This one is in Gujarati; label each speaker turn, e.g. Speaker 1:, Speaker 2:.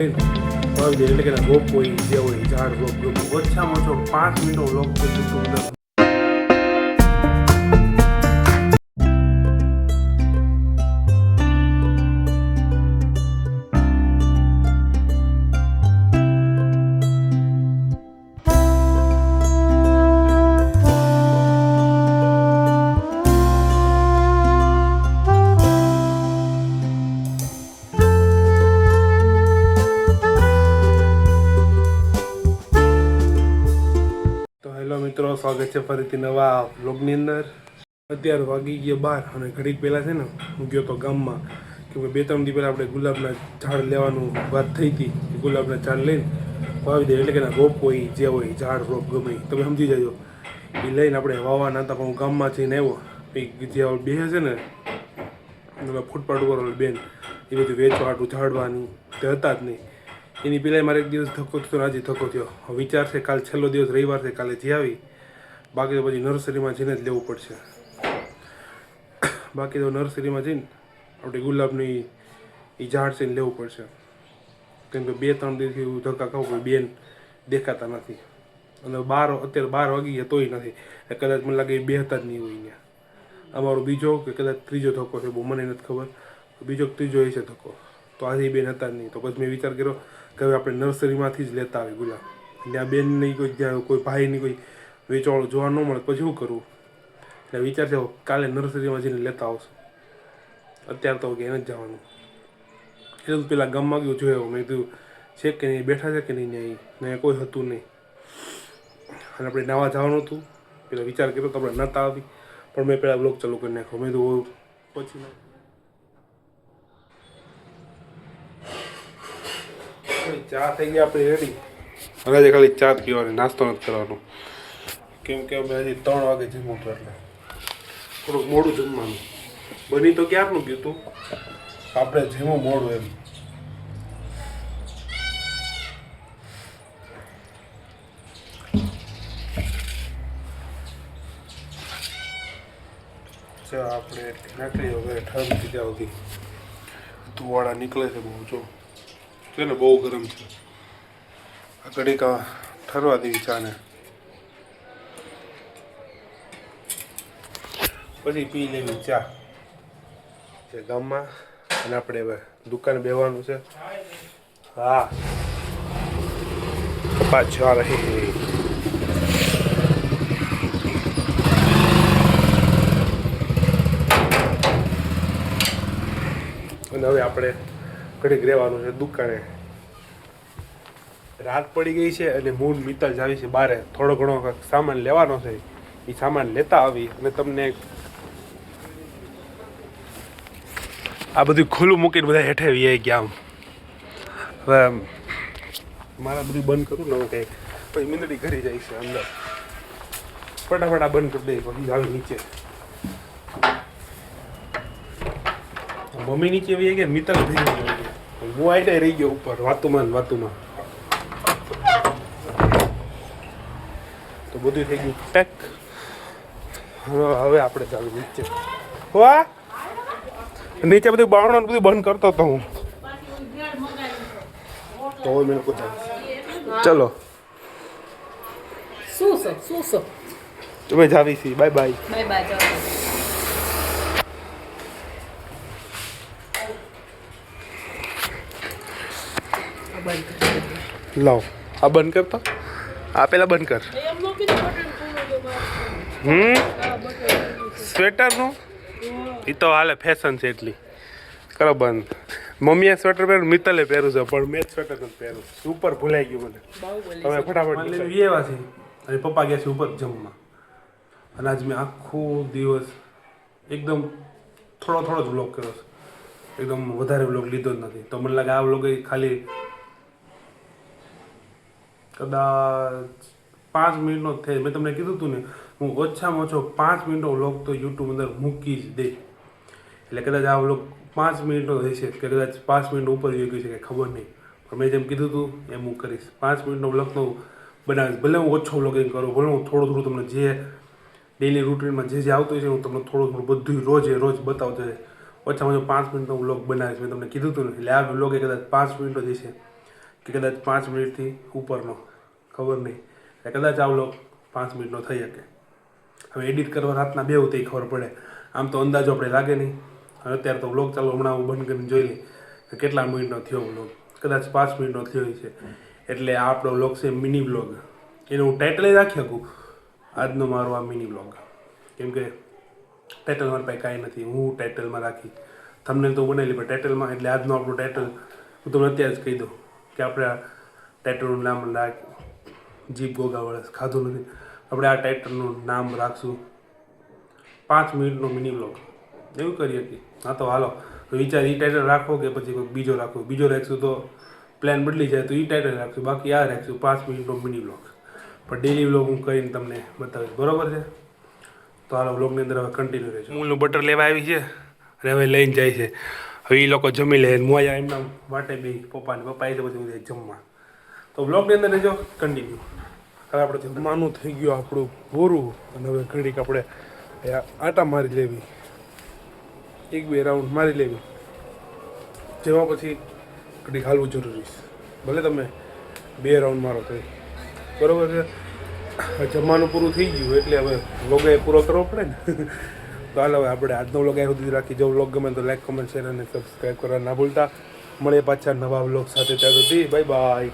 Speaker 1: એટલે કે રોપ હોય જે હોય ઝાડ રોપ ઓછામાં ઓછો 5 મિનિટનો રોપ તો મિત્રો સ્વાગત છે ફરીથી નવા વ્લોગની અંદર। અત્યારે વાગી ગયા 12 અને ઘડીક પહેલાં છે ને હું ગયો તો ગામમાં, કેમકે 2-3 દી પહેલાં આપણે ગુલાબના ઝાડ લેવાનું વાત થઈ હતી। ગુલાબના ઝાડ લઈને વાવી દે એટલે કે રોપ હોય જે હોય ઝાડ રોપ ગમે તમે સમજી જાજો, એ લઈને આપણે વાવવાના હતા। પણ હું ગામમાં જઈને આવ્યો, જે બે છે ને ફૂટપાથ ઉપર બેન એ બધું વેચવા હાટું ઝાડવાની તે હતા જ નહીં। એની પહેલાં મારે એક દિવસ ધક્કો થયો, આજે ધક્કો થયો। વિચાર છે કાલ છેલ્લો દિવસ રવિવાર છે, કાલે જઈ આવી, બાકી તો પછી નર્સરીમાં જઈને જ લેવું પડશે। બાકી તો નર્સરીમાં જઈને આપણે ગુલાબની એ ઝાડ છે ને લેવું પડશે, કેમ કે 2-3 દિવસથી હું ધક્કા ખાઉં કોઈ બેન દેખાતા નથી। અને અત્યારે 12 વાગી ગયા તોય નથી, કદાચ મને લાગે એ બે હતા જ નહીં હોય ત્યાં। અમારો બીજો કે કદાચ ત્રીજો ધક્કો છે, બહુ મને નથી ખબર, બીજો ત્રીજો એ છે ધક્કો, તો આજે બેન હતા જ નહીં। તો પછી મેં વિચાર કર્યો કે હવે આપણે નર્સરીમાંથી જ લેતા આવી ગુલાબ, ત્યાં બેન નહીં કોઈ, ત્યાં કોઈ ભાઈની કોઈ વેચવાળું જોવા ન મળે પછી શું કરવું, એટલે વિચાર છે કાલે નર્સરીમાં જઈને લેતા આવશું। અત્યારે તો કે એને જ જવાનું, એટલે તો પેલા ગામમાં ગયું જોયો, મેં કીધું છે કે નહીં, બેઠા છે કે નહીં, નહીં કોઈ હતું નહીં, અને આપણે નાવા જવાનું હતું। પેલા વિચાર કર્યો તો આપણે નહોતા આવી, પણ મેં પેલા બ્લોગ ચાલુ કરી નાખ્યો। મેં તો પછી ચા થઈ ગયા આપણી રેડી, હવે ખાલી ચા પીવાની, નાસ્તો નથી કરવાનો, કેમ કે અમે હજી 3 વાગે જમવું હતું, એટલે થોડુંક મોડું જમવાનું બની તો ક્યારનું ગયું હતું, આપણે જમવું મોડું એમ। ચા આપણે નાખી હવે ઠંડ થઈ જાય સુધી, ધુવાળા નીકળે છે બહુ, જો છે ને બહુ ગરમ છે। આ ઘડીક ઠરવા દેવી ચાને, પછી પી લેવી ચા છે ગામમાં, અને આપણે હવે દુકાને બેવાનું છે। હા પાછા રહી અને હવે આપણે ઘડીક રહેવાનું છે દુકાને। રાત પડી ગઈ છે અને મૂન મિત્તલ જ આવી છે બારે, થોડો ઘણો સામાન લેવાનો છે, એ સામાન લેતા આવી અને તમને આ બધું ખુલ્લું મૂકીને બધા હેઠે વી ગયા। આમ હવે મારા બધું બંધ કરું ને કંઈક, પછી મીંદડી ઘરી જાય છે અંદર, ફટાફટ આ બંધ કરી દઈ, પછી આવી નીચે મમ્મી નીચે વી ગયા, મિત્તલ ભેગી ગયો, હું આઈને રહી ગયો ઉપર વાતુમાં વાતુમાં, તો બધું થઈ ગયું પેક। હવે આપણે ચાલુ નીચે, વાહ નીચે બધું બાવણ બધું બંધ કરતો હતો હું, તો મેં ચલો તમે જાવી છી, બાય બાય બાય। લાવ આ બંધ કરતો, આ પેલા બંધ કર। સ્વેટરનું એ તો હાલે, ફેશન છે એટલી, કરો બંધ। મમ્મીએ સ્વેટર પહેર્યું, મિત્તલે પહેર્યું છે, પણ મેં સ્વેટર નથી પહેર્યું, ઉપર ભૂલાઈ ગયું મને। તમે ફટાફટ એવા છે, અને પપ્પા ગયા છે ઉપર જમવા, અને આજ મેં આખો દિવસ એકદમ થોડો જ વ્લોગ કર્યો છે, એકદમ વધારે વ્લોગ લીધો જ નથી। તો મને લાગે આ વ્લોગ ખાલી કદાચ 5 મિનિટનો જ થાય। મેં તમને કીધું હતું ને, હું ઓછામાં ઓછો 5 મિનિટનો વ્લોગ તો યુટ્યુબ અંદર મૂકી જ દે, એટલે કદાચ આ વ્લોગ 5 મિનિટનો રહેશે, કે કદાચ 5 મિનિટ ઉપર થઈ ગયું છે કે ખબર નહીં, પણ મેં જેમ કીધું હતું એમ હું કરીશ। 5 મિનિટનો વ્લોગ તો બનાવીશ, ભલે હું ઓછો વ્લોગિંગ કરું, ભલે હું થોડું તમને જે ડેલી રૂટીનમાં જે આવતું હોય છે હું તમને થોડું બધું રોજ બતાવતો હોય। ઓછામાં ઓછો 5 મિનિટનો વ્લોગ બનાવીશ, મેં તમને કીધું હતું ને, એટલે આ વ્લોગ એ કદાચ 5 મિનિટનો જ છે। કે કદાચ 5 મિનિટથી ઉપરનો, ખબર નહીં, કદાચ આ વ્લોગ 5 મિનિટનો થઈ શકે. હવે એડિટ કરવા રાતના 2 તે ખબર પડે. આમ તો અંદાજો આપણે લાગે નહીં. અને અત્યારે તો વ્લોગ ચાલો હમણાં હું બંધ કરીને જોઈ લઈ કે કેટલા મિનિટનો થયો વ્લોગ. કદાચ 5 મિનિટનો થયો છે. એટલે આ આપણો વ્લોગ છે મિની વ્લોગ. એનું હું ટાઇટલ રાખી શકું આજનો મારો આ મિની વ્લોગ. કેમ કે ટાઇટલ મારા પાસે કાંઈ નથી, હું ટાઇટલમાં રાખી. થંબનેલ તો બનાવેલી પણ ટાઇટલમાં, એટલે આજનું આપણું ટાઇટલ હું તમને અત્યારે જ કહી દઉં કે આપણે આ ટાઇટલનું નામ જીભ ગોગાવળસ ખાધું નથી. આપણે આ ટાઇટલનું નામ રાખશું 5 મિનિટનો મિની વ્લોગ. એવું કરીએ કે હા તો હાલો વિચાર એ ટાઇટલ રાખો કે પછી કોઈક બીજો રાખો. બીજો રાખશું તો પ્લાન બદલી જાય તો એ ટાઇટલ રાખશું, બાકી આ રાખશું 5 મિનિટનો મિની વ્લોગ. પણ ડેલી વ્લોગ હું કરીને તમને બતાવીશ, બરાબર છે? તો હાલો વ્લોગની અંદર હવે કન્ટિન્યુ રહેજો. મૂલનું બટર લેવા આવી છે અને હવે લઈને જાય છે. હવે એ લોકો જમી લે, મોયા એમના માટે બી પપ્પા આવી છે પછી જમવા. તો વ્લોગની અંદર રહેજો કન્ટિન્યુ. હવે આપણે જમવાનું થઈ ગયું આપણું પૂરું અને હવે ઘડીક આપણે આટા મારી લેવી, 1-2 રાઉન્ડ મારી લેવી, જેમાં પછી ઘડીક હાલવું જરૂરી છે. ભલે તમે 2 રાઉન્ડ મારો તો બરાબર છે. જમવાનું પૂરું થઈ ગયું એટલે હવે વ્લોગ પૂરો કરવો પડે ને. તો હાલ હવે આપણે આજનો વ્લોગ અહીં સુધી રાખી. જો વ્લોગ ગમે તો લાઈક, કમેન્ટ, શેર અને સબસ્ક્રાઈબ કરવા ના ભૂલતા. મળીએ પાછા નવા વ્લોગ સાથે. ત્યાં સુધી બાય બાય.